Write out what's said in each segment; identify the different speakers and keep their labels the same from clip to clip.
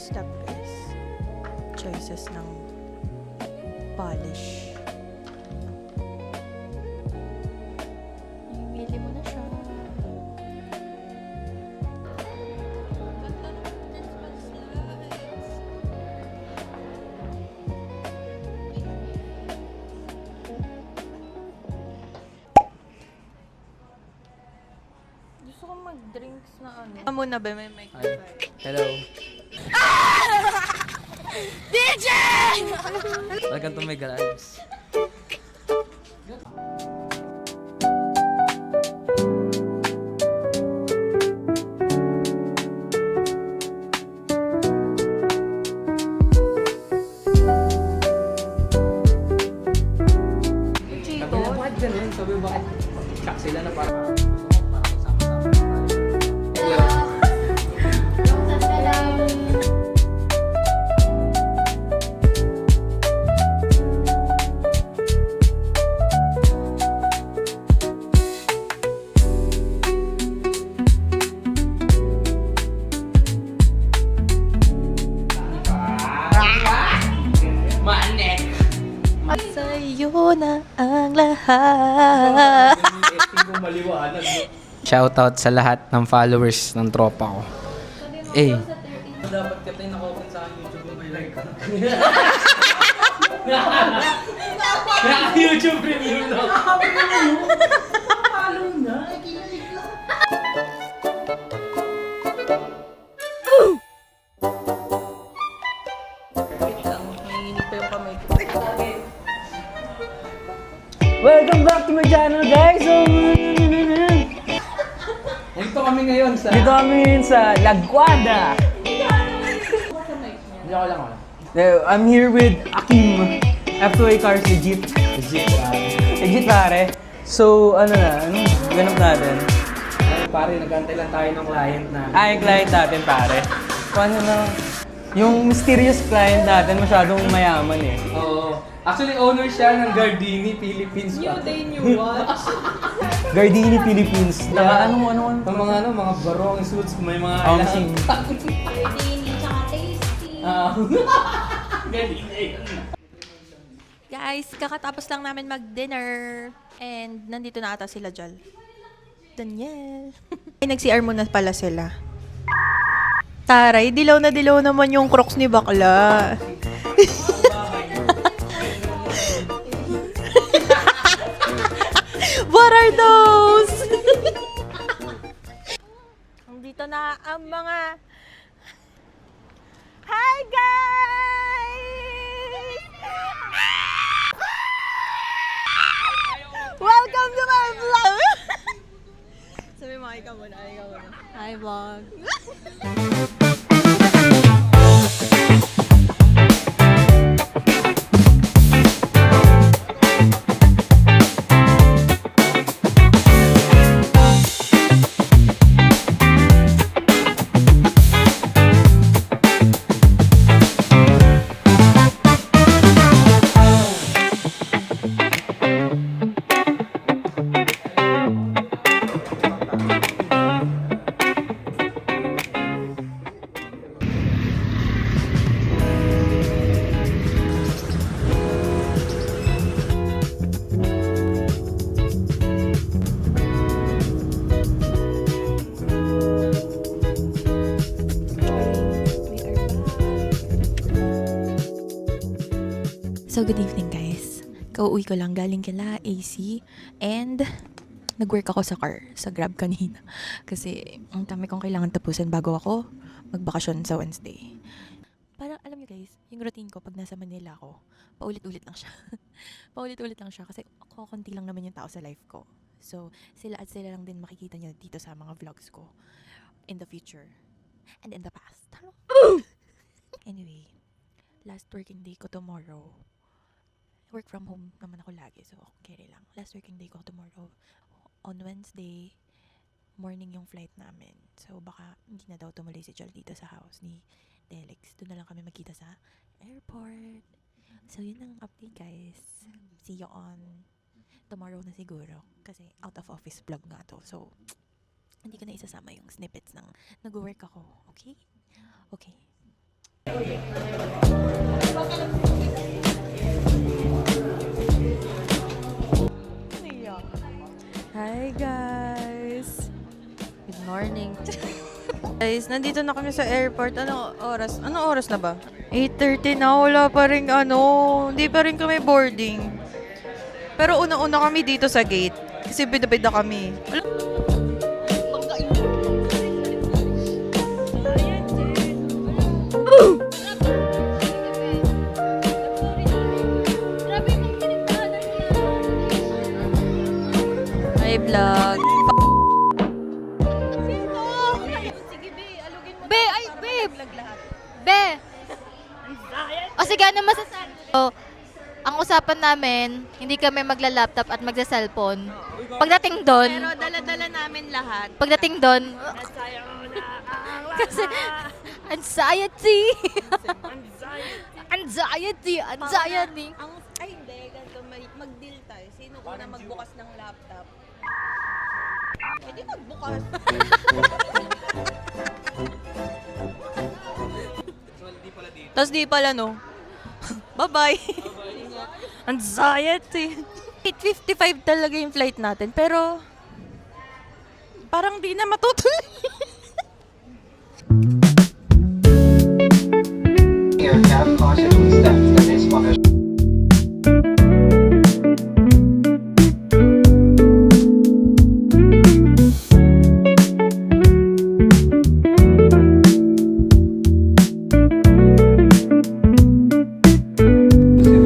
Speaker 1: step is choices ng polish. Pili mo na siya. Gusto ko mag-drinks na ano. Muna ba may microphone?
Speaker 2: Hello.
Speaker 1: DJ!
Speaker 2: Welcome to my garage.
Speaker 1: Chito.
Speaker 2: Bakit ganun? Sabi bakit shock sila na parang
Speaker 1: Sa'yo na ang lahat.
Speaker 2: shoutout sa lahat ng followers ng tropa ko. Eh. Dapat ka tayo naka-open sa YouTube mo like ka. YouTube review na. Follow na.
Speaker 1: Nanginginig pa yung kamay ko.
Speaker 2: Welcome back to my channel, guys! Dito kami ngayon sa Laguada. Hindi ako lang ako.
Speaker 3: I'm here with Akim. F2A Cars legit. Legit pare. So, ganap natin.
Speaker 2: Pare, nag-antay lang tayo ng client na.
Speaker 3: Yung client natin pare. Paano na? Yung mysterious client natin masyadong mayaman eh.
Speaker 2: Oo. Actually, owner siya ng Gardini, Philippines.
Speaker 1: New day, new watch.
Speaker 3: Gardini, Philippines. Naka ano?
Speaker 2: Ang mga barong suits, may mga
Speaker 3: Sing.
Speaker 1: Gardini, tsaka tasty.
Speaker 2: Gardini.
Speaker 1: Guys, kakatapos lang namin mag-dinner. And nandito na ata sila, Jal. Daniel. Ay, nag-CR muna pala sila. Taray, dilaw na dilaw naman yung crocs ni bakla. What are those? Dito na ang mga... Hi, guys! Welcome to my vlog! Sabi mo, ikaw muna. Hi, vlog! So, good evening guys. Kauwi ko lang galing kila AC and nag-work ako sa car, sa Grab kanina. Kasi ang dami kong kailangan tapusin bago ako magbakasyon sa Wednesday. Parang alam niyo guys, yung routine ko pag nasa Manila ako, paulit-ulit lang siya. Paulit-ulit lang siya kasi konti lang naman yung tao sa life ko. So, sila lang din makikita niyo dito sa mga vlogs ko in the future and in the past. Anyway, last working day ko tomorrow. Work from home naman ako lagi, so okay lang. Last working day ko tomorrow. On Wednesday, morning yung flight namin. So baka hindi na daw tumuloy si Joel dito sa house ni Delix. Doon na lang kami magkita sa airport. So yun ang update guys. See you on tomorrow na siguro. Kasi out of office vlog nga to. So hindi ko na isasama yung snippets ng nag-work ako. Okay? Okay. Hi guys! Good morning. Guys, nandito na kami sa airport. Anong oras? Anong oras na ba? 8:30 na. Wala pa rin hindi pa rin kami boarding. Pero una-una kami dito sa gate. Kasi bida-bida kami. Hi vlog.
Speaker 4: Be, ay, babe! Be! O sige, ano masasabi? Ang usapan namin, hindi kami magla-laptop at magsa-cellphone. Pagdating doon,
Speaker 1: Pero dala-dala namin lahat.
Speaker 4: pagdating doon, kasi, anxiety! Anxiety! Anxiety!
Speaker 1: Ay hindi, ganito, mag-deal tayo. Sino una magbukas ng laptop? Pwede magbukas. Tapos di pala no. Bye-bye. Anxiety. 8:55 talaga yung flight natin. Pero, parang di na matutuloy.
Speaker 5: Aircraft caution steps that is one of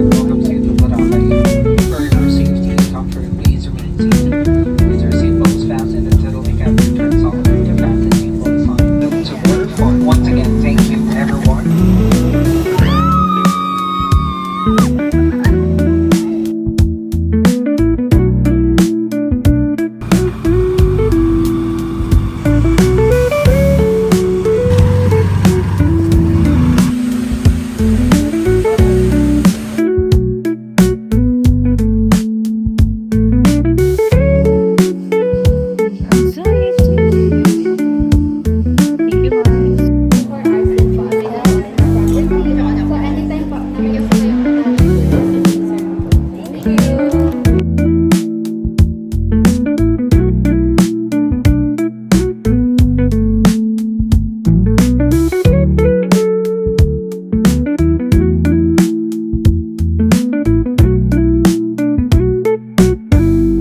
Speaker 5: welcome to Boracay. For your safety and comfort, please remain seated. With your seatbelts fastened until the captain turns on the fasten seatbelt sign. Move to board for once again. Thank you, everyone.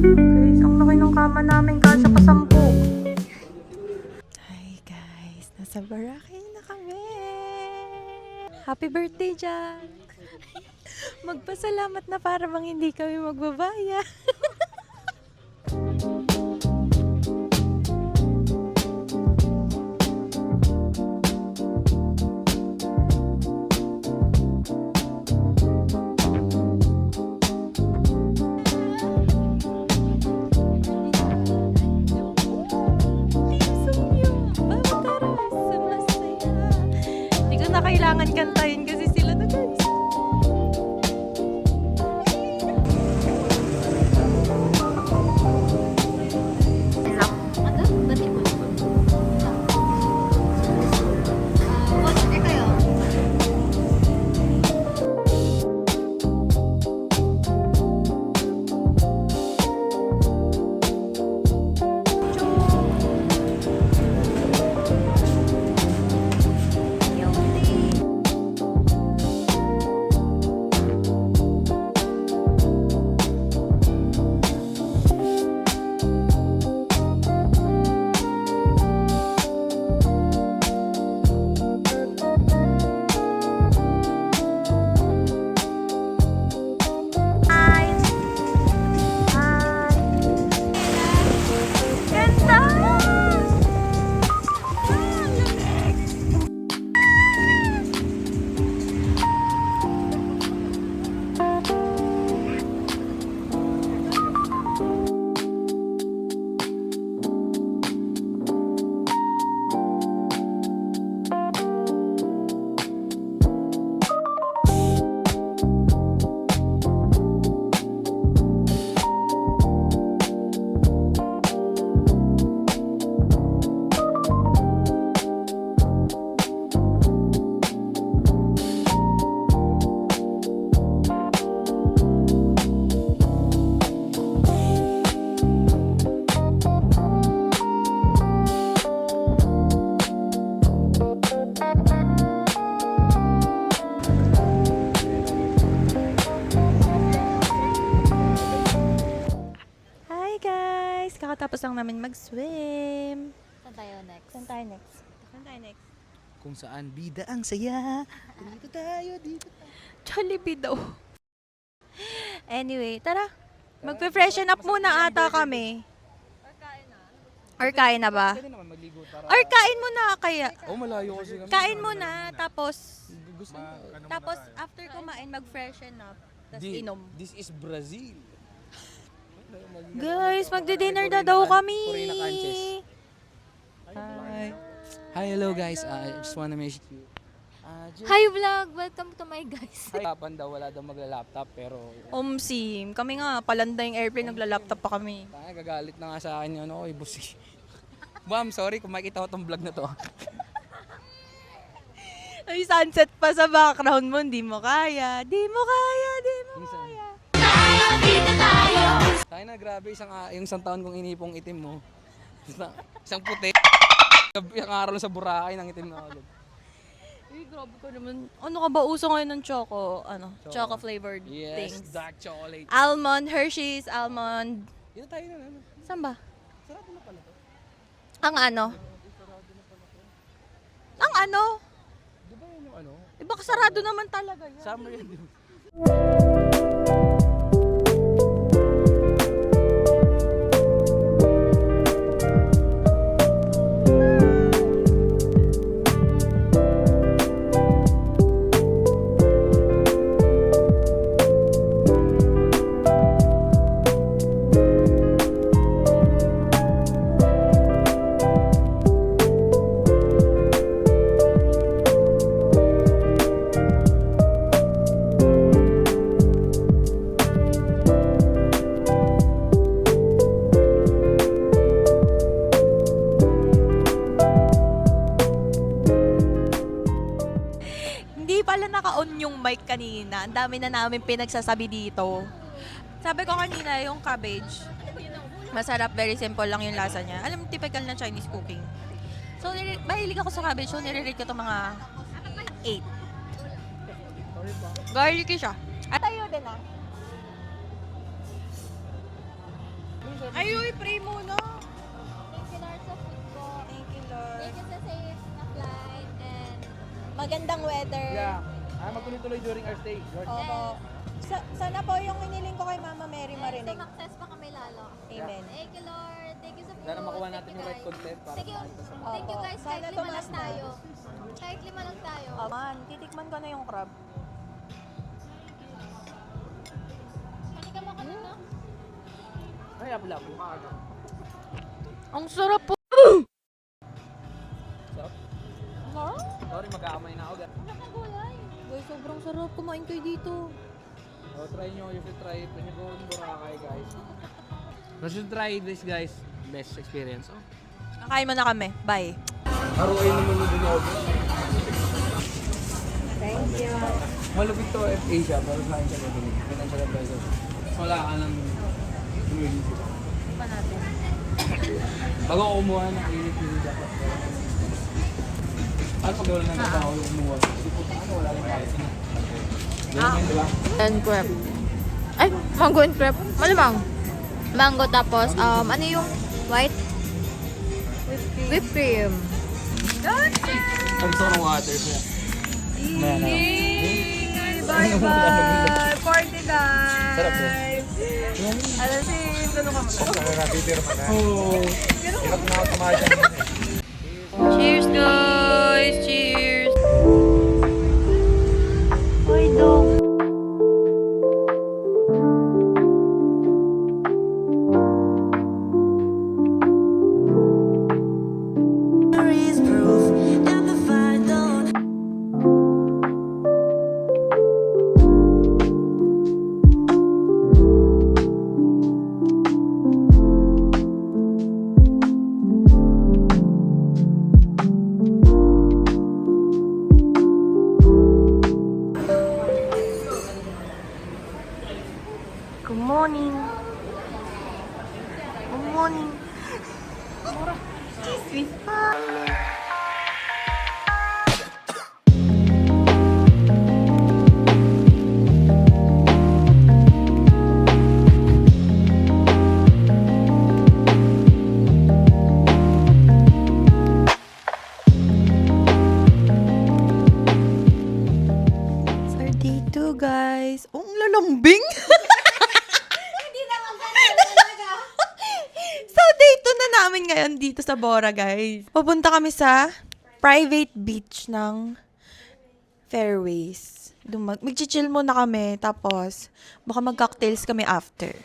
Speaker 1: Guys, ang laki ng kama namin kasya pa 10. Hi guys, nasa Boracay na kami. Happy birthday, Jack. Magpasalamat na para bang hindi kami magbabaya. Hindi ko na kailangan kantahin kasi sila na guys. guys! Kakatapos lang namin mag-swim.
Speaker 4: Saan tayo next?
Speaker 1: Saan tayo next? Saan tayo next?
Speaker 2: Kung saan bida ang saya. Dito tayo, dito.
Speaker 1: Jollibee daw. Anyway, tara. Magpe-freshen up muna ata kami. Or kain na ba?
Speaker 2: Pwede naman magligo. Tara.
Speaker 1: Or kain muna kaya.
Speaker 2: Oh, malayo kasi kami.
Speaker 1: Kain muna, tapos
Speaker 2: Gusto
Speaker 1: tapos after kumain, mag-freshen up. Tapos inom.
Speaker 2: This is Brazil.
Speaker 1: Guys, magdi-dinner na daw kami.
Speaker 2: Corina Canches.
Speaker 1: Hi.
Speaker 2: Hi, hello guys. I just wanna mention you.
Speaker 4: Hi vlog! Welcome to my guys.
Speaker 2: Kapan daw, wala daw magla-laptop pero
Speaker 1: Omsim. Kami nga, palanda yung airplane, nagla-laptop pa kami.
Speaker 2: tayo gagalit na nga sa akin yun. Oy, busi. Ma'am, sorry kung makikita ko tong vlog na to.
Speaker 1: Ay, sunset pa sa background mo, di mo kaya. Di mo kaya, di mo kaya.
Speaker 2: Tayo na, grabe. Yung isang taon kong inipong itim mo. Isang puti. Isang araw lang sa Boracay, nang itim na agad.
Speaker 1: Uy, grabe ko naman. Ano ka ba? Uso ngayon ng choco flavored
Speaker 2: Yes,
Speaker 1: things.
Speaker 2: dark chocolate.
Speaker 1: Almond, Hershey's, almond.
Speaker 2: Dito tayo na.
Speaker 1: Saan ba?
Speaker 2: Sarado na pala to.
Speaker 1: Ang ano? Ang ano?
Speaker 2: Di ba yun yung ano?
Speaker 1: Iba kasarado naman talaga yan.
Speaker 2: Summer yan, di ba?
Speaker 1: Hindi pala naka-on yung mic kanina. Ang dami na namin pinagsasabi dito. Sabi ko kanina, yung cabbage, masarap, very simple lang yung lasa niya. Alam mo, typical na Chinese cooking. So, mahilig ako sa cabbage, so nire-rate ko ito mga 8. Garlicky siya. At tayo din ah. Ay, uy, pray muna.
Speaker 4: Thank you Lord sa food ko.
Speaker 1: Thank you, Lord.
Speaker 4: Thank you sa safe na flight and
Speaker 1: Magandang weather.
Speaker 2: Magtuloy-tuloy during our stay. George.
Speaker 1: Opo. Sana po yung hiniling ko kay Mama Mary marinig.
Speaker 4: sumakses pa kami lalo.
Speaker 1: Amen.
Speaker 4: Thank you Lord. Thank you sa food.
Speaker 2: Sana makuha natin
Speaker 4: Thank
Speaker 2: yung
Speaker 4: you,
Speaker 2: right
Speaker 4: guys.
Speaker 2: content para
Speaker 4: Thank you.
Speaker 2: makita sa
Speaker 4: Thank you guys. Kahit
Speaker 1: Sana
Speaker 4: 5 lang
Speaker 1: tumaas na.
Speaker 4: tayo. Kahit 5 lang tayo.
Speaker 1: Man, titikman ko na yung crab.
Speaker 4: Manika mo kanina.
Speaker 2: Ay, apo-lapo.
Speaker 1: Ang sarap po.
Speaker 2: Sorry, mag-aamay na ako.
Speaker 4: Anak ng gulay.
Speaker 1: Guys, sobrang sarap. Kumain kayo dito.
Speaker 2: Oh, try nyo. You should try it when you go in Boracay, guys. You should try this, guys. Best experience. Oh.
Speaker 1: Kakain mo na kami. Bye.
Speaker 2: Aruin naman mo din ako. Thank you. Malupit to F-Asia, pero sa akin siya nabili. Financial advisor. Wala ka nang humility.
Speaker 1: Pa natin.
Speaker 2: Bago ako kumuha ng init-init dapat. Ano pag wala nang tao yung kumuha? Kasi po, ano, wala rin kahit na. Ganyan, di ba?
Speaker 4: And crepe. Ay, mango and crepe. Malamang. Mango tapos, ano yung white? Whipped cream.
Speaker 2: Ang sarong water siya.
Speaker 1: Bye-bye! Party
Speaker 2: Sarap po.
Speaker 1: guys! Alam si, tulong ka mo. Cheers guys! Cheers! Hoy, dog! Good morning. Good morning. Excuse me. namin ngayon dito sa Bora, guys. Papunta kami sa private beach ng Fairways. Mag-chill muna kami, tapos baka mag-cocktails kami after.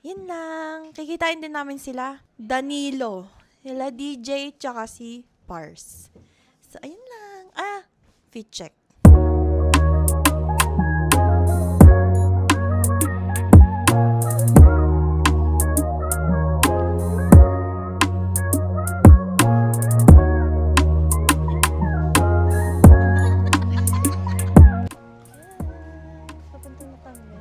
Speaker 1: Yun lang. Kikitain din namin sila. Danilo. Sila DJ, tsaka si Pars. So, ayun lang. Fit check. Papunta na kami.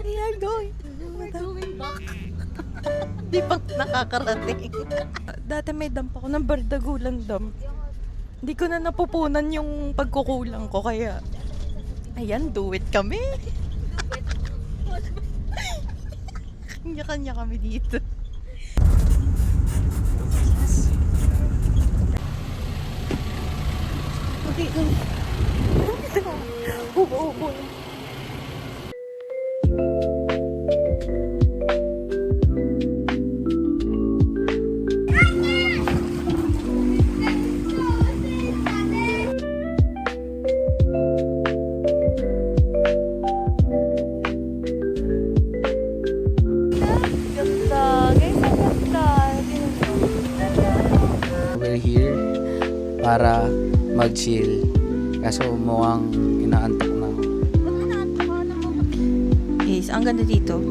Speaker 1: We are going to We're going back. Di pa nakakarating. Dati may dump ako ng Bardagulan Dam. Hindi ko na napupunan yung pagkukulang ko, kaya ayan, do it kami. Kanya-kanya kami dito. Okay, ubo.
Speaker 2: We're here para mag-chill. Kaso mukhang inaantok na.
Speaker 1: Yes, ang ganda dito.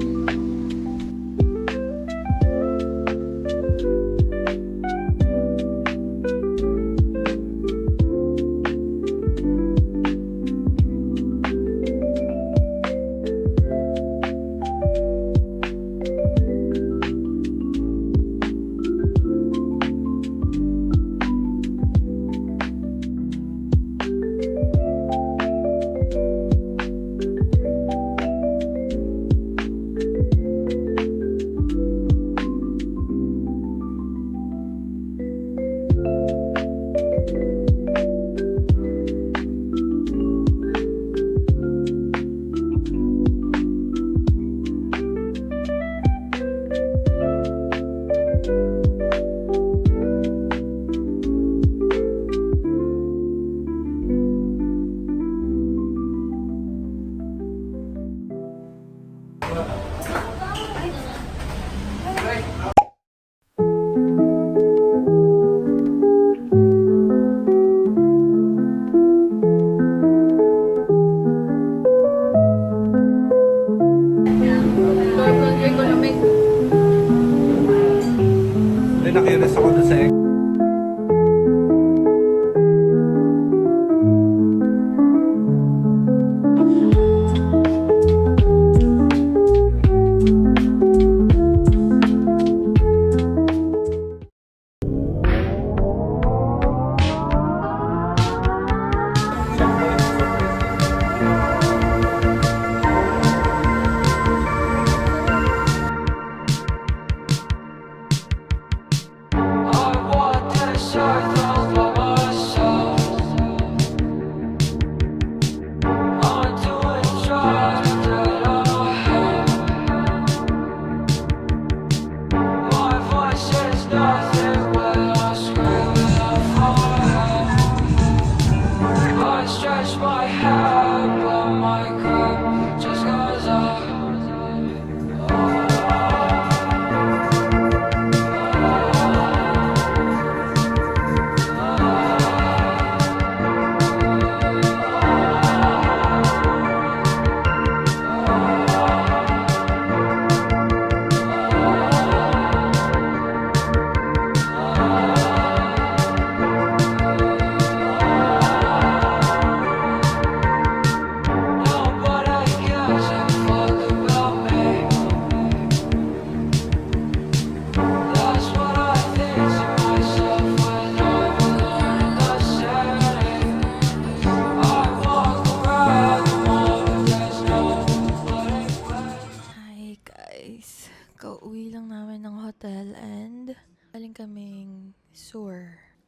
Speaker 6: Na-curious ako dun sa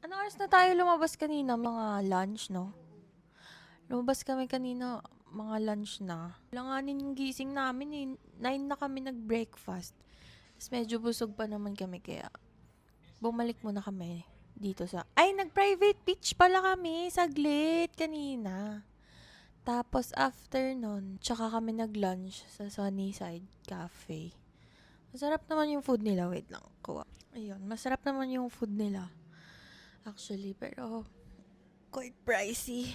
Speaker 1: Anong oras na tayo lumabas kanina? Mga lunch, no? Lumabas kami kanina, mga lunch na. Langanin yung gising namin eh. 9 na kami nag-breakfast. Tapos medyo busog pa naman kami kaya bumalik muna kami dito sa... Ay, nag-private beach pala kami. Saglit kanina. Tapos after nun, tsaka kami nag-lunch sa Sunnyside Cafe. Masarap naman yung food nila. Wait lang, kuha. Ayun, masarap naman yung food nila. Actually, pero quite pricey.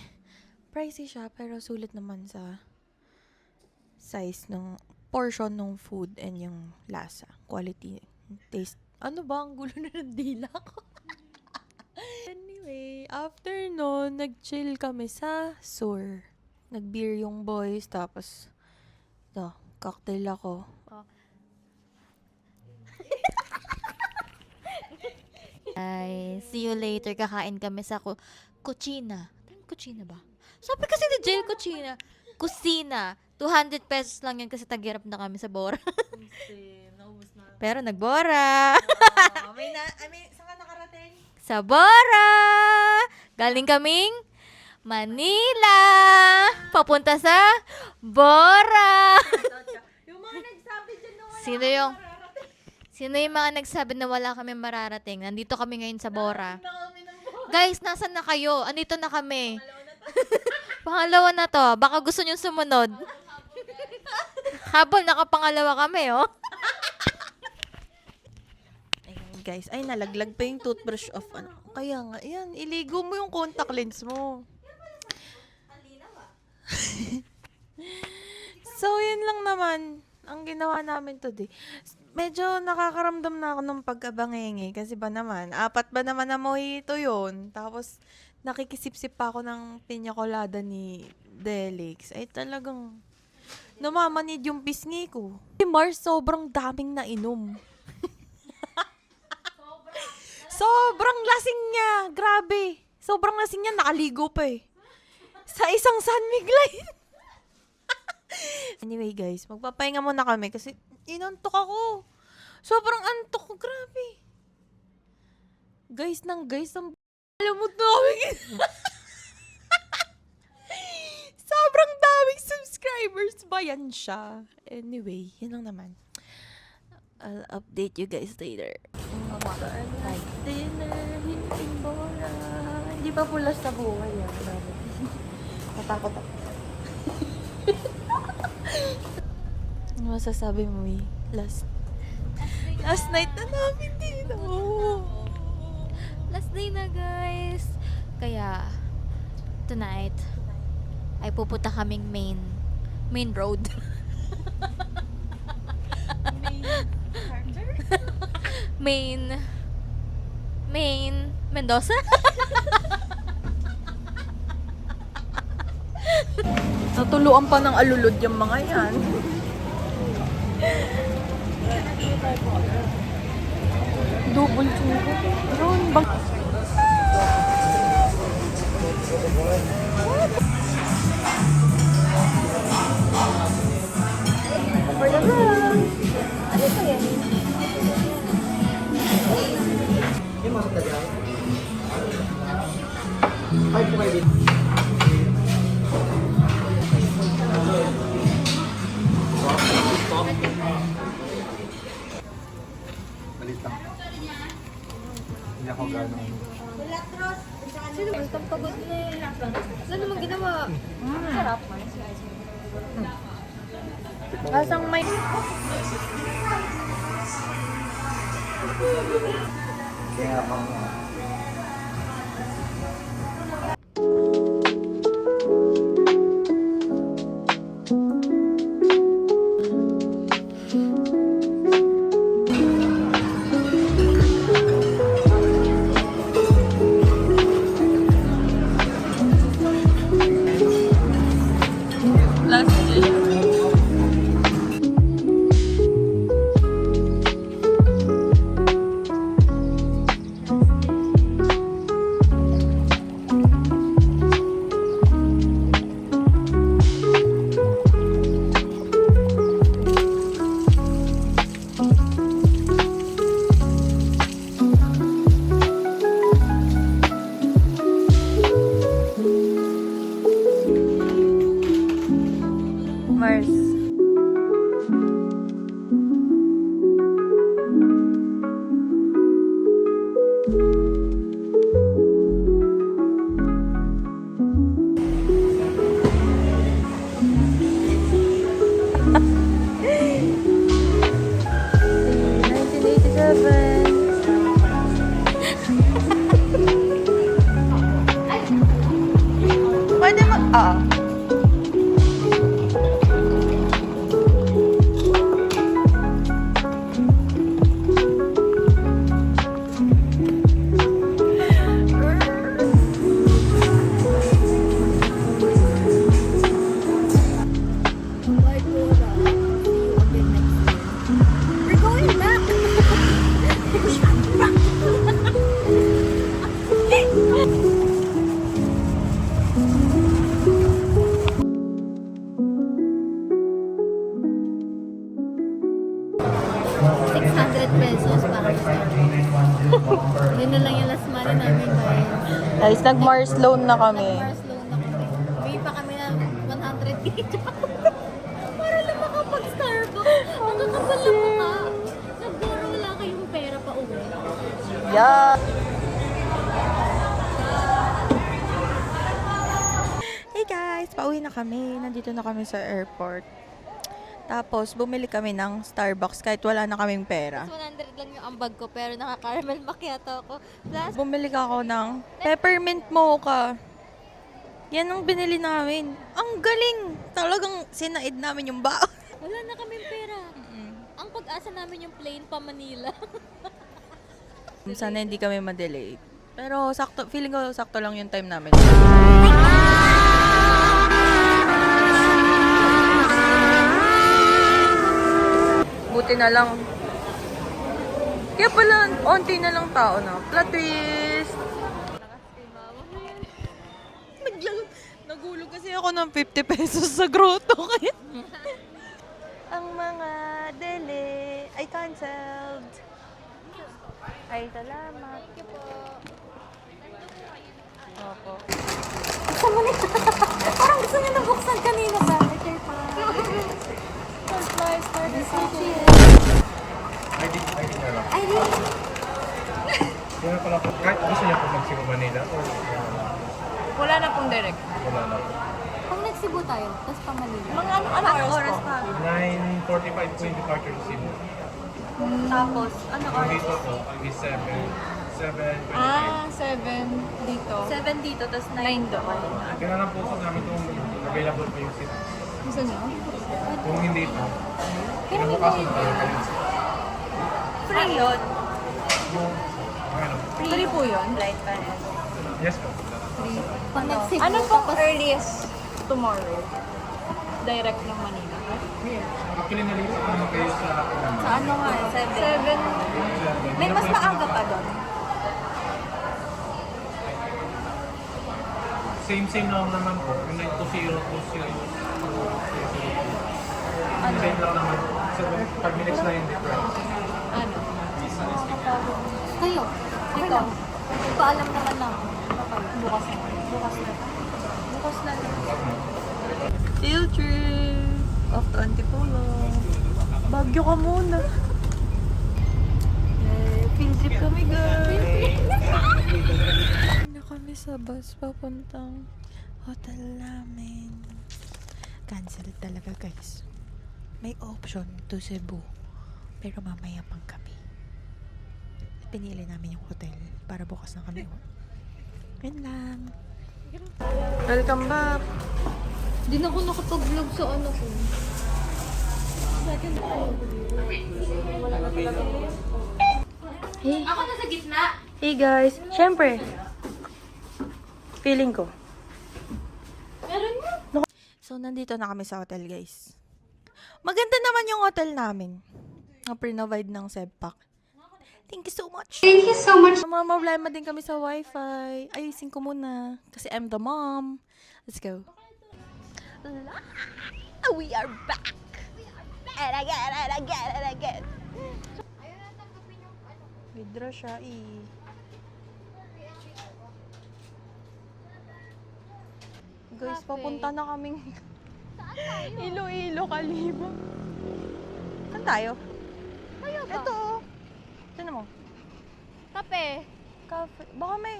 Speaker 1: Pricey siya, pero sulit naman sa size ng portion ng food and yung lasa, quality, taste. Ano ba? Ang gulo na ng dila ko. Anyway, after nun, nag-chill kami sa Sur. Nag-beer yung boys, tapos cocktail ako.
Speaker 4: Ay, see you later. Kakain kami sa kutsina. Kutsina ba? Sabi kasi ni Jill, kutsina. Kusina. 200 pesos lang yan kasi tagirap na kami sa Bora. Pero nagbora.
Speaker 1: Saan ka nakarating?
Speaker 4: Sa Bora! Galing kaming Manila! Papunta sa Bora!
Speaker 1: Yung mga nagsabi dyan na
Speaker 4: Sino yung mga nagsabi na wala kami mararating? Nandito kami ngayon sa Bora. Guys, nasan na kayo? Andito na kami. Pangalawa na to. Baka gusto nyo sumunod. Habol, nakapangalawa kami, oh.
Speaker 1: Ayun guys, ay nalaglag pa yung toothbrush of ano. Kaya nga, yan, iligo mo yung contact lens mo. So, yun lang naman ang ginawa namin today. Medyo nakakaramdam na ako ng pagkabangingi kasi ba naman, 4 ba naman na mojito yun. Tapos, nakikisip-sip pa ako ng piña colada ni Delix. Ay talagang namamanid yung pisngi ko. Si Mars, sobrang daming nainom. Sobrang lasing niya. Grabe. Sobrang lasing niya. Nakaligo pa eh. Sa isang San Miguel. Anyway guys, magpapahinga muna kami kasi inantok ako. Sobrang antok ko. Grabe. Guys, ang alamot na kami. Sobrang daming subscribers ba yan siya? Anyway, yun lang naman. I'll update you guys later. Like dinner, in Bora. Hindi pa pulas sa buhay yan. Natakot ako. Ano masasabi mo, eh? Last night na namin dito.
Speaker 4: Last day na, guys. Kaya, tonight, ay pupunta kaming main road. main Mendoza?
Speaker 1: Natuluan pa ng alulod yung mga yan. Double chuko. Yun, bang... For the vlog. Ano pa yan?
Speaker 6: Yung mga tagal. Ay, po kayo dito. Balit lang. Hindi ako gano'n.
Speaker 4: Sino ba? Pagod na eh. Ano naman ginawa? Sarap.
Speaker 1: Lasang may...
Speaker 6: Kaya pang...
Speaker 1: Last day. Guys, nag-Mars loan na kami.
Speaker 4: Mars loan na kami. May pa kami ng 100k. Para lang makapag-Starbucks. Ang kakapal lang mukha. Nagduro wala kayong pera pa uwi.
Speaker 1: Yeah. Hey guys, pauwi na kami. Nandito na kami sa airport. Tapos, bumili kami ng Starbucks kahit wala na kaming pera.
Speaker 4: 100 lang yung ambag ko pero naka-caramel macchiato ako. Plus,
Speaker 1: Bumili ka ako ng peppermint mocha. Yan ang binili namin. Ang galing! Talagang sinaid namin yung baon.
Speaker 4: wala na kaming pera. Ang pag-asa namin yung plane pa Manila.
Speaker 1: Sana hindi kami ma-delay. Pero sakto, feeling ko sakto lang yung time namin. Buti na lang. Kaya pala, onti na lang tao na. Plot twist! Nagulog kasi ako ng 50 pesos sa grotto. Kaya ang mga dele ay cancelled. Ay, salamat.
Speaker 4: Thank you po.
Speaker 1: Opo.
Speaker 4: Parang gusto niya nabuksan kanina ba? Okay pa. Surprise for the city.
Speaker 6: ID na lang.
Speaker 4: Ay, di.
Speaker 6: Yun na pala po. Kahit gusto niya po mag-Cebu Manila or
Speaker 1: Wala na pong direct.
Speaker 6: wala na.
Speaker 4: Kung nag-Cebu tayo, tapos pa Manila.
Speaker 1: Mga ano oras pa?
Speaker 6: 9:45 po yung departure sa Cebu.
Speaker 1: Tapos, ano
Speaker 6: Yung dito po, is 7:25.
Speaker 1: 7 dito. 7 dito, tapos 9 doon.
Speaker 6: Kailangan po po namin kung available po yung seat.
Speaker 1: Gusto niyo?
Speaker 6: Kung hindi po, kinabukasan po kayo.
Speaker 1: Free yun.
Speaker 6: Ano?
Speaker 1: Free po yun? Flight pa rin.
Speaker 6: Yes po.
Speaker 4: Pag nag-Cebu,
Speaker 1: Ano pong
Speaker 4: tapos
Speaker 1: earliest tomorrow? Direct ng Manila.
Speaker 6: Actually, nalito po naman kayo sa
Speaker 1: Sa ano nga? 7. May mas maaga pa doon.
Speaker 6: Same lang naman po. Yung 920 po siya. Same lang naman. 5 minutes na yung difference.
Speaker 1: Ano?
Speaker 4: kayo. Ikaw. Paalam naman lang.
Speaker 1: Bukas na. Bukas na. Bukas na. Field trip of Antipolo. Bagyo ka muna. Field trip kami, guys. Na kami sa bus papuntang hotel namin. Cancel talaga, guys. May option to Cebu. Pero mamaya pang kami. Pinili namin yung hotel para bukas na kami. Yan lang. Welcome back.
Speaker 4: Di na ako nakapag-vlog sa ano ko.
Speaker 1: Hey.
Speaker 4: Ako na sa gitna.
Speaker 1: Hey guys. Siyempre. Feeling ko.
Speaker 4: Meron mo.
Speaker 1: So, nandito na kami sa hotel, guys. Maganda naman yung hotel namin. Na provide ng Sebpak. Thank you so much.
Speaker 7: Thank you so much.
Speaker 1: Problema din kami sa wifi. Ayusin ko muna. Kasi I'm the mom. Let's go. We are back. And again, and again, and again. Withdraw siya Guys, papunta na kaming Iloilo, Kalibo. Saan tayo?
Speaker 4: Kayo ba?
Speaker 1: Ito. Tignan mo.
Speaker 4: Kape.
Speaker 1: Cafe. Baka may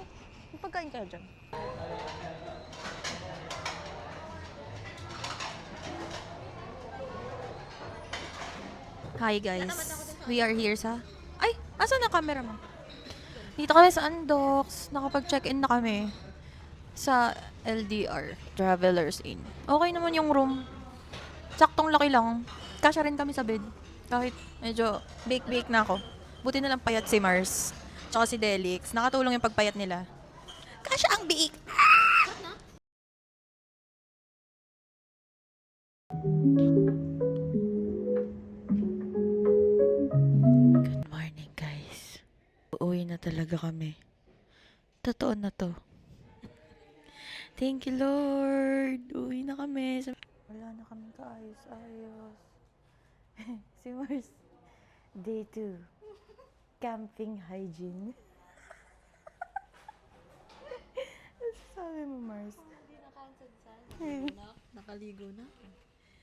Speaker 1: pagkain kaya dyan. Hi guys. We are here sa... Ay! Asan na camera mo? Dito kami sa Andox. Nakapag-check-in na kami. Sa LDR. Travelers Inn. Okay naman yung room. Saktong laki lang. Kasya rin kami sa bed. Kahit medyo bake-bake na ako. Buti na lang payat si Mars. Tsaka si Delix. Nakatulong yung pagpayat nila. Kasya ang biik! Good morning, guys. Uuwi na talaga kami. Totoo na to. Thank you, Lord. Uwi na kami. Wala na kami kaayos-ayos. Si Mars. Day 2. Camping hygiene.
Speaker 4: nakaligo na ako.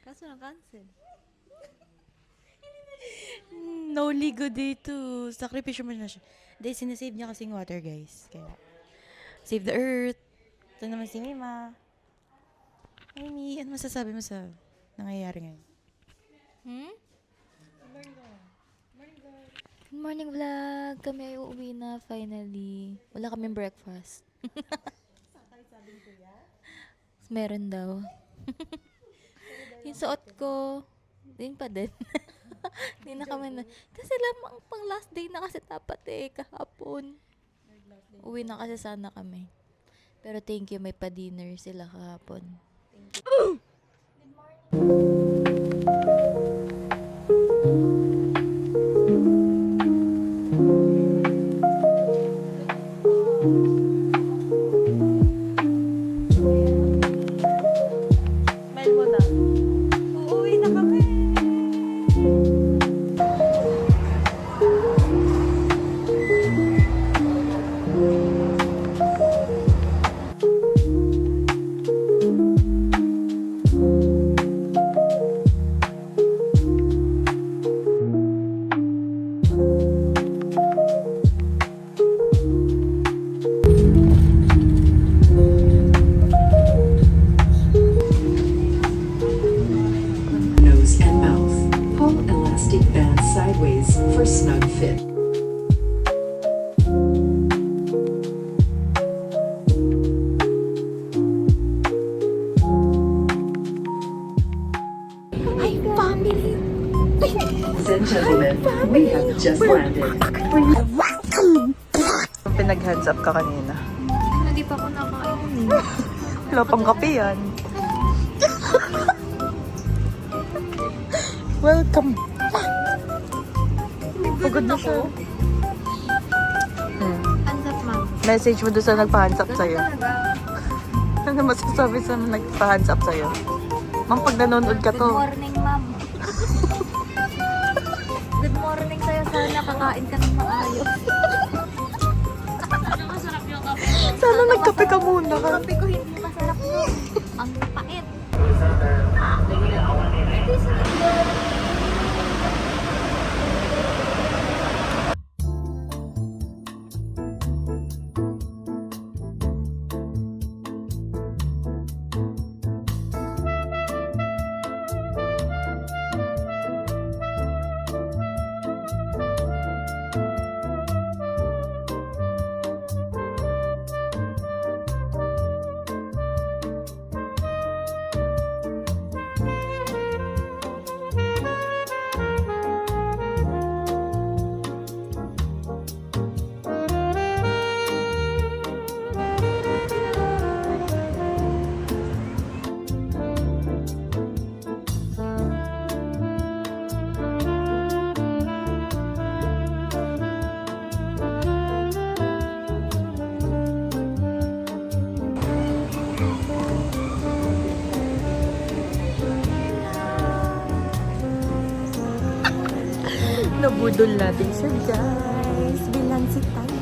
Speaker 4: Kaso na-cancel.
Speaker 1: No ligo dito. Sakripisyo mo na siya. Dahil sinasave niya kasing water, guys. Kaya, save the earth. Ito naman si Mima. Mimi, ano masasabi mo sa nangyayari ngayon?
Speaker 4: Hmm? Good morning, vlog. Kami ay uuwi na finally. Wala kaming breakfast. Meron daw. Yung suot ko, din pa din. Hindi na kami na. Kasi lamang pang last day na kasi dapat kahapon. Uwi na kasi sana kami. Pero thank you, may pa-dinner sila kahapon.
Speaker 1: Smile mo na. Uuwi na kami.
Speaker 7: Nose and mouth. Pull elastic band sideways for snug fit. Ladies and gentlemen, we have just landed.
Speaker 1: Pinag-hands up ka kanina.
Speaker 4: Hindi pa ako nakain.
Speaker 1: Wala pang kape yan. Welcome. Pagod na siya.
Speaker 4: Ansap, ma'am.
Speaker 1: Message mo doon sa nagpa-hands up sa'yo. Ano masasabi sa nagpa-hands up sa'yo? Ma'am, pag nanonood ka to.
Speaker 4: Good morning, ma'am. Good morning sa'yo. Sana kakain ka ng maayos.
Speaker 1: Sana nagkape ka muna.
Speaker 4: Kape ko hindi masarap no. Ang pait.
Speaker 1: Nabudol natin siya, guys. Bilansi tayo.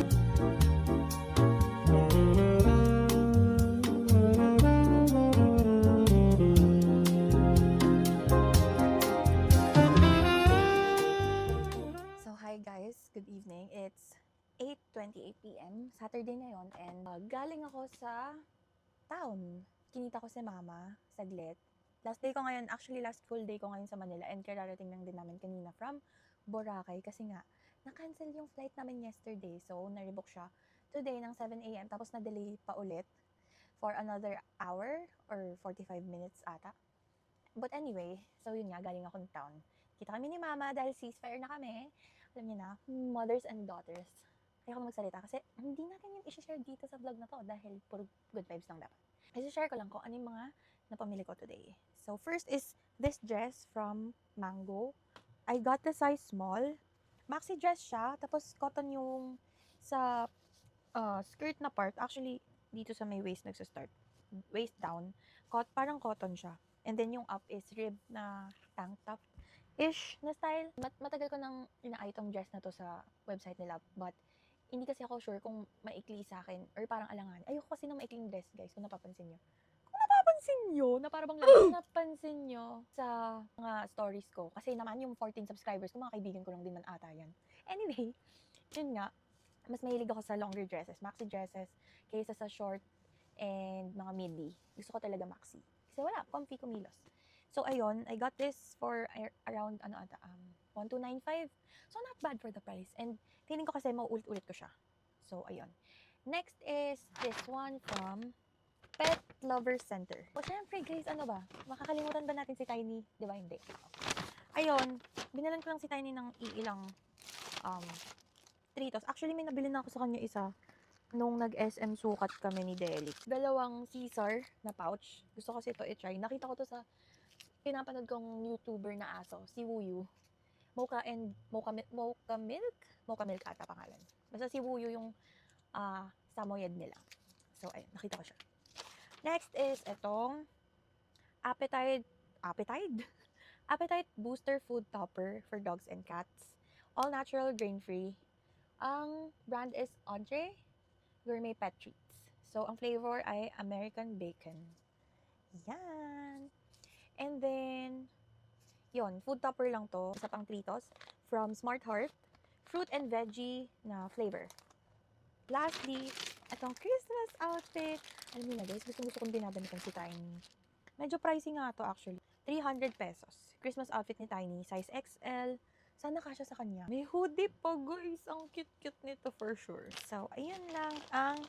Speaker 1: So, hi guys. Good evening. It's 8:28 p.m. Saturday ngayon and galing ako sa town. Kinita ko si mama saglit. Last day ko ngayon, actually last full day ko ngayon sa Manila and kararating lang din namin kanina from Boracay kasi nga na-cancel yung flight namin yesterday. So, na-rebook siya today ng 7 a.m. Tapos na-delay pa ulit for another hour or 45 minutes ata. But anyway, so yun nga, galing ako ng town. Kita kami ni mama dahil ceasefire na kami. Alam niyo na, mothers and daughters. Kaya ako magsalita kasi hindi natin yung i-share dito sa vlog na to dahil puro good vibes lang dapat. I-share ko lang kung ano yung mga napamili ko today. So first is this dress from Mango. I got the size small. Maxi dress siya, tapos cotton yung sa skirt na part. Actually, dito sa may waist nagsa-start. Waist down. Parang cotton siya. And then yung up is rib na tank top-ish na style. Matagal ko nang ina-eye tong dress na to sa website nila. But hindi kasi ako sure kung maikli sa akin or parang alangan. Ayoko kasi ng maikling dress, guys, kung napapansin nyo. Kung napapansin napansin nyo, na parang lang napansin nyo sa mga stories ko. Kasi naman yung 14 subscribers ko, mga kaibigan ko lang din man ata yan. Anyway, yun nga, mas mahilig ako sa longer dresses, maxi dresses, kaysa sa short and mga midi. Gusto ko talaga maxi. Kasi wala, comfy kumilos. So, ayun, I got this for around, 1295. So, not bad for the price. And, feeling ko kasi mauulit-ulit ko siya. So, ayun. Next is this one from Pet Lover Center. O, syempre, guys, ano ba? Makakalimutan ba natin si Tiny? Di ba? Hindi. Ayun, binalan ko lang si Tiny ng iilang Tritos. Actually, may nabili na ako sa kanya isa nung nag-SM sukat kami ni Delic. Dalawang Caesar na pouch. Gusto ko kasi ito i-try. Nakita ko to sa pinapanood kong YouTuber na aso, si Wuyu. Mocha Milk ata pangalan. Basta si Wuyu yung samoyed nila. So, ayun, nakita ko siya. Next is itong Appetite Booster Food Topper for dogs and cats. All natural, grain-free. Ang brand is Audrey Gourmet Pet Treats. So, ang flavor ay American Bacon. Yan. And then, yon, food topper lang to. Isa pang Tritos from Smart Heart. Fruit and veggie na flavor. Lastly, itong Christmas outfit. Alam niyo na guys, gusto kong binabanitan si Tiny. Medyo pricey nga to actually. 300 pesos. Christmas outfit ni Tiny, size XL. Sana kasya sa kanya. May hoodie pa guys. Ang cute-cute nito for sure. So, ayun lang ang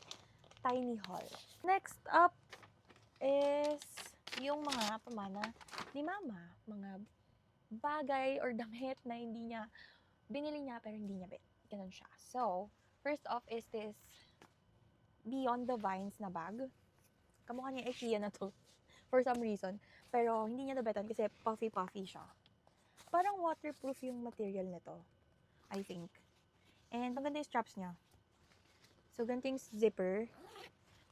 Speaker 1: Tiny haul. Next up is yung mga pamana ni Mama. Mga bagay or damit na binili niya pero hindi niya bet. Ganun siya. So, first off is this Beyond the Vines na bag. Kamukha niya IKEA na to. For some reason. Pero hindi niya nabetan kasi puffy-puffy siya. Parang waterproof yung material nito. I think. And ang ganda yung straps niya. So, ganito yung zipper.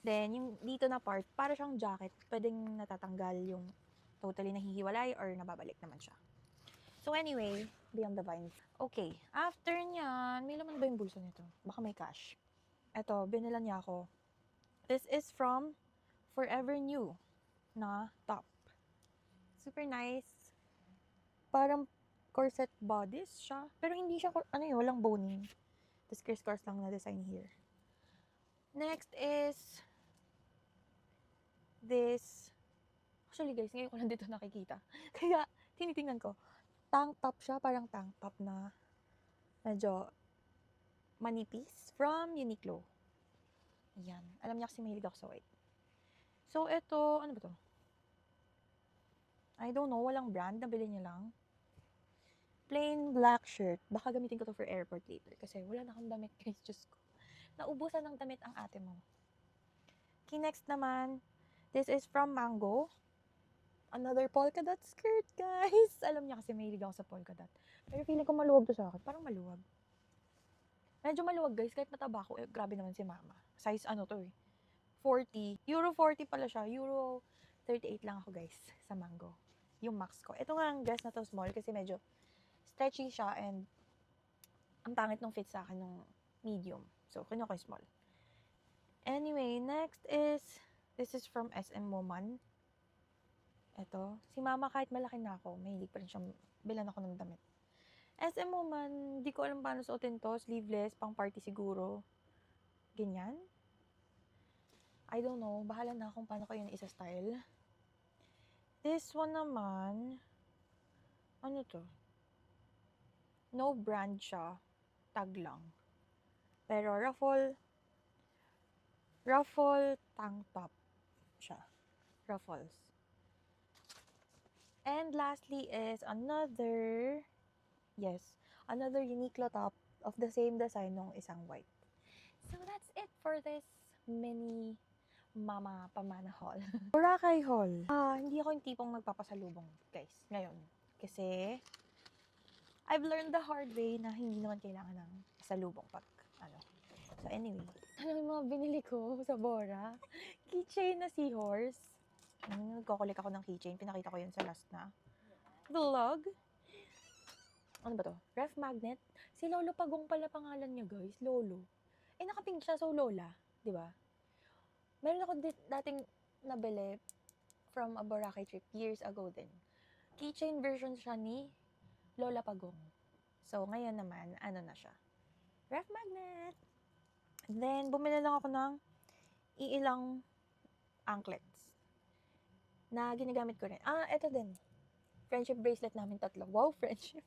Speaker 1: Then, yung dito na part, para siyang jacket. Pwedeng natatanggal yung totally nahihiwalay or nababalik naman siya. So, anyway, Beyond the Vines. Okay. After niyan, may laman ba yung bulso nito? Baka may cash. Eto, binilan niya ako. This is from Forever New na top. Super nice. Parang corset bodice siya. Pero hindi siya, walang boning. Tapos criss-cross lang na design here. Next is this. Actually guys, ngayon ko lang dito nakikita. Kaya, tinitingnan ko. Tank top siya, parang tank top na medyo manipis from Uniqlo. Yan. Alam niya kasi mahilig ako sa white. So, ito, ano ba to? I don't know, walang brand, nabili niya lang. Plain black shirt. Baka gamitin ko to for airport later. Kasi wala na akong damit, guys. Diyos ko. Naubusan ng damit ang ate mo. Okay, next naman. This is from Mango. Another polka dot skirt, guys. Alam niya kasi mahilig ako sa polka dot. Pero feeling ko maluwag to sa akin. Parang maluwag. Medyo maluwag, guys. Kahit mataba ko, grabe naman si Mama. Size ano to eh. 40. Euro 40 pala siya. Euro 38 lang ako, guys. Sa Mango. Yung max ko. Ito nga ang dress na to small kasi medyo stretchy siya and ang pangit nung fit sa akin nung medium. So, kinuha ko yung small. Anyway, next is, this is from SM Woman. Ito. Si Mama kahit malaki na ako, mahilig pa rin siyang bilan ako ng damit. SM Woman, di ko alam paano suotin to. Sleeveless, pang party siguro. Ganyan. I don't know. Bahala na kung paano ko yun isa-style. This one naman, ano to? No brand siya. Tag lang. Pero ruffle tank top siya. Ruffles. And lastly is another Uniqlo top of the same design nung isang white. So that's it for this mini Mama Pamana haul. Boracay haul. Hindi ako yung tipong magpapasalubong, guys, ngayon. Kasi I've learned the hard way na hindi naman kailangan ng salubong pag So anyway, ano yung mga binili ko sa Bora? Keychain na seahorse. Nagkukulik ako ng keychain. Pinakita ko yun sa last na vlog. Ano ba to? Ref magnet. Si Lolo Pagong pala pangalan niya, guys. Lolo. Nakapink siya, so Lola. Diba? Meron ako dating nabili from a Boracay trip years ago din. Keychain version siya ni Lola Pagong. So, ngayon naman, ano na siya? Ref magnet! Then, bumili lang ako ng iilang anklets na ginagamit ko rin. Eto din. Friendship bracelet namin 3. Wow, friendship.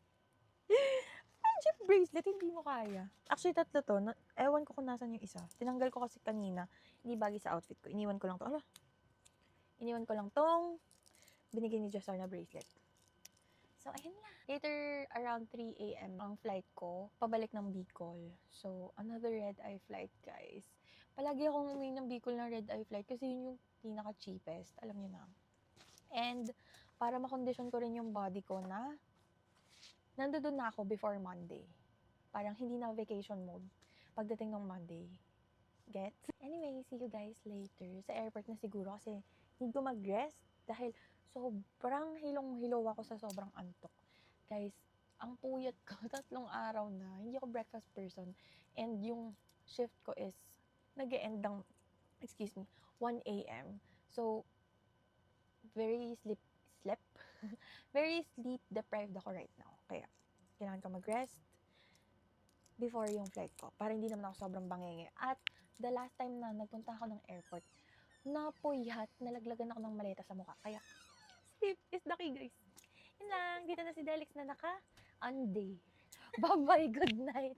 Speaker 1: Friendship bracelet, hindi mo kaya. Actually, 3 to. Ewan ko kung nasan yung isa. Tinanggal ko kasi kanina. Hindi bagay sa outfit ko. Iniwan ko lang to. Iniwan ko lang tong binigay ni Jessar na bracelet. So, ayun lang. Later, around 3 a.m. ang flight ko, pabalik ng Bicol. So, another red-eye flight, guys. Palagi akong umuwi ng Bicol ng red-eye flight kasi yun yung pinaka-cheapest. Alam niyo na. And, para makondisyon ko rin yung body ko na nandoon na ako before Monday. Parang hindi na vacation mode pagdating ng Monday. Gets? Anyway, see you guys later. Sa airport na siguro kasi need ko mag-rest dahil sobrang hilong-hilo ako sa sobrang antok. Guys, ang puyat ko, 3 araw na. Hindi ako breakfast person. And yung shift ko is nag-e-end ng, 1 a.m. So, very very sleep deprived ako right now. Kaya, kailangan ko mag-rest before yung flight ko. Para hindi naman ako sobrang bangenge. At the last time na nagpunta ako ng airport, napuyat, nalaglagan ako ng maleta sa mukha. Kaya, sleep is the key, guys. Yun lang, dito na si Delix na naka-unday. Bye-bye, good night.